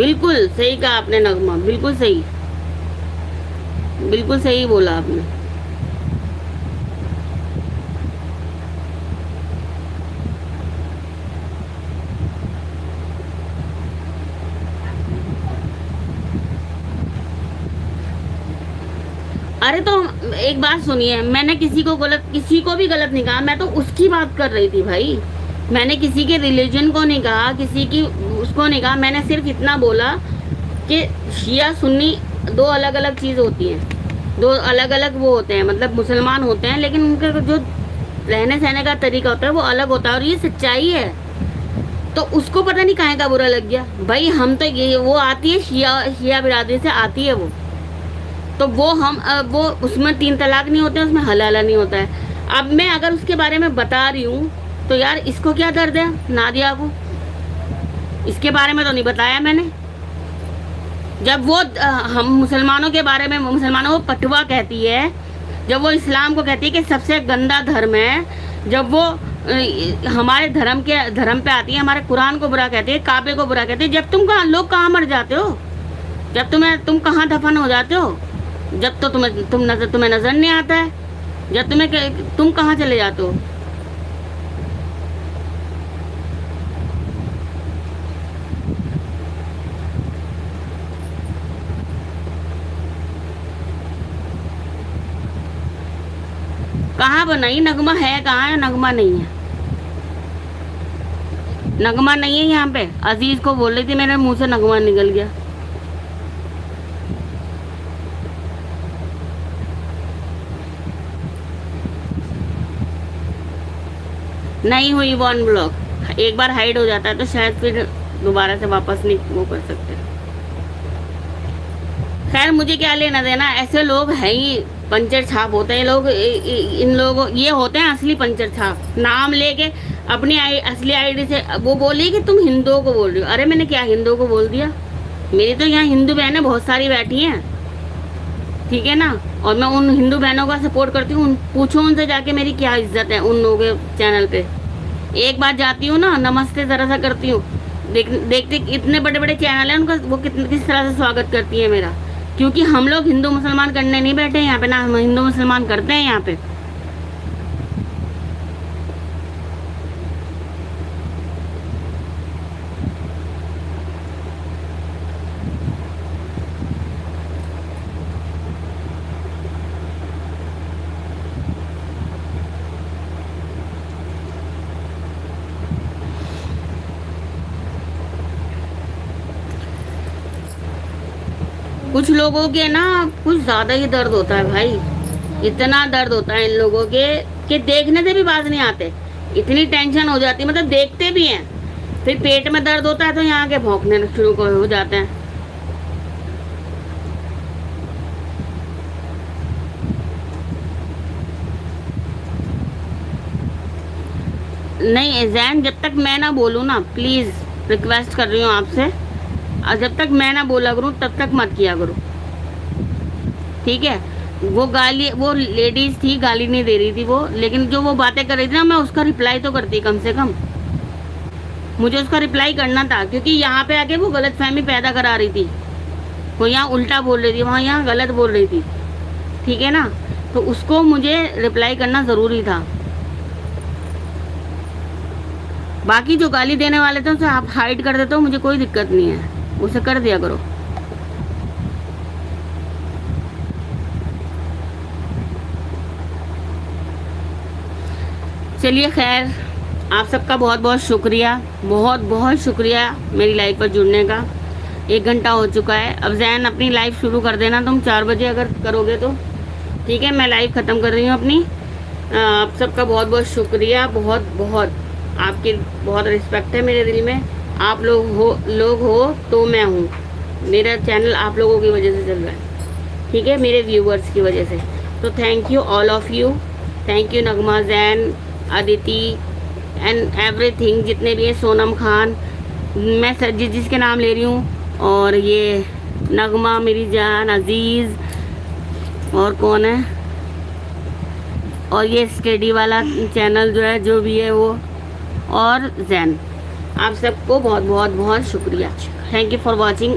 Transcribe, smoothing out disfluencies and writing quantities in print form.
बिल्कुल सही कहा आपने नगमा, बिल्कुल सही, बिल्कुल सही बोला आपने। अरे तो एक बात सुनिए, मैंने किसी को भी गलत नहीं कहा, मैं तो उसकी बात कर रही थी भाई। मैंने किसी के रिलीजन को नहीं कहा, किसी की उसको नहीं कहा, मैंने सिर्फ इतना बोला कि शिया सुन्नी दो अलग अलग चीज़ होती हैं, दो अलग अलग वो होते हैं, मतलब मुसलमान होते हैं, लेकिन उनका जो रहने सहने का तरीका होता है वो अलग होता है, और ये सच्चाई है। तो उसको पता नहीं काहे का बुरा लग गया भाई। हम तो ये वो आती है शिया शिया बिरादरी से आती है वो, तो वो उसमें 3 तलाक नहीं होते हैं, उसमें हलाला नहीं होता है। अब मैं अगर उसके बारे में बता रही हूँ तो यार इसको क्या दर्द है नादिया को, इसके बारे में तो नहीं बताया मैंने। जब वो हम मुसलमानों के बारे में, मुसलमानों को पटवा कहती है, जब वो इस्लाम को कहती है कि सबसे गंदा धर्म है, जब वो हमारे धर्म पे आती है, हमारे कुरान को बुरा कहती है, काबे को बुरा कहती है, जब लोग कहाँ मर जाते हो, जब तुम कहाँ दफन हो जाते हो, जब तो तुम्हें नजर नहीं आता है, जब तुम कहाँ चले जाते हो। कहाँ बनाई, नगमा है कहाँ है, नगमा नहीं है, नगमा नहीं है यहाँ पे। अजीज को बोल रही थी, मेरे मुंह से नगमा निकल गया। नहीं हुई वो अनब्लॉक, एक बार हाइड हो जाता है तो शायद फिर दोबारा से वापस नहीं वो कर सकते। खैर मुझे क्या लेना देना, ऐसे लोग हैं ही, पंचर छाप होते हैं लोग, इन लोगों ये होते हैं असली पंचर छाप। नाम लेके अपनी असली आईडी से वो बोली कि तुम हिंदुओं को बोल रही हो। अरे मैंने क्या हिंदुओं को बोल दिया, मेरी तो यहाँ हिंदू बहनें बहुत सारी बैठी हैं, ठीक है ना, और मैं उन हिंदू बहनों का सपोर्ट करती हूँ। पूछो उनसे जाके मेरी क्या इज्जत है उन लोगों के चैनल पे। एक बार जाती हूँ ना, नमस्ते जरा सा करती हूँ, देखते इतने बड़े बड़े चैनल हैं उनका, वो किस तरह से स्वागत करती है मेरा। क्योंकि हम लोग हिंदू मुसलमान करने नहीं बैठे यहाँ पे, ना हम हिंदू मुसलमान करते हैं यहाँ पे। कुछ लोगों के ना कुछ ज्यादा ही दर्द होता है भाई, इतना दर्द होता है इन लोगों के कि देखने से भी बाज नहीं आते, इतनी टेंशन हो जाती है, मतलब देखते भी हैं, फिर पेट में दर्द होता है तो यहाँ के भौंकने शुरू हो जाते हैं। नहीं जैन, जब तक मैं ना बोलूँ ना, प्लीज रिक्वेस्ट कर रही हूँ आपसे, और जब तक मैं ना बोला करूँ तब तक मत किया करो, ठीक है। वो लेडीज थी, गाली नहीं दे रही थी वो, लेकिन जो वो बातें कर रही थी ना, मैं उसका रिप्लाई तो करती कम से कम, मुझे उसका रिप्लाई करना था, क्योंकि यहाँ पे आके वो गलतफहमी पैदा करा रही थी, वो यहाँ उल्टा बोल रही थी, वहाँ यहाँ गलत बोल रही थी, ठीक है ना, तो उसको मुझे रिप्लाई करना ज़रूरी था। बाकी जो गाली देने वाले थे उसे आप हाइड कर देते हो, मुझे कोई दिक्कत नहीं है, उसे कर दिया करो। चलिए खैर, आप सबका बहुत बहुत शुक्रिया, बहुत बहुत शुक्रिया मेरी लाइव पर जुड़ने का। 1 घंटा हो चुका है, अब जैन अपनी लाइव शुरू कर देना तुम 4 बजे अगर करोगे तो, ठीक है। मैं लाइव ख़त्म कर रही हूँ अपनी। आप सबका बहुत बहुत शुक्रिया, बहुत बहुत आपकी बहुत रिस्पेक्ट है मेरे दिल में। आप लोग हो तो मैं हूँ, मेरा चैनल आप लोगों की वजह से चल रहा है, ठीक है, मेरे व्यूवर्स की वजह से। तो thank you all of you, thank you Nagma, Jain, Aditi and everything, जितने भी हैं, सोनम खान, मैं सर जिसके नाम ले रही हूँ, और ये नगमा मेरी जान, अजीज़, और कौन है, और ये स्टडी वाला चैनल जो है, जो भी है वो, और जैन, आप सबको बहुत बहुत बहुत शुक्रिया। Thank you for watching.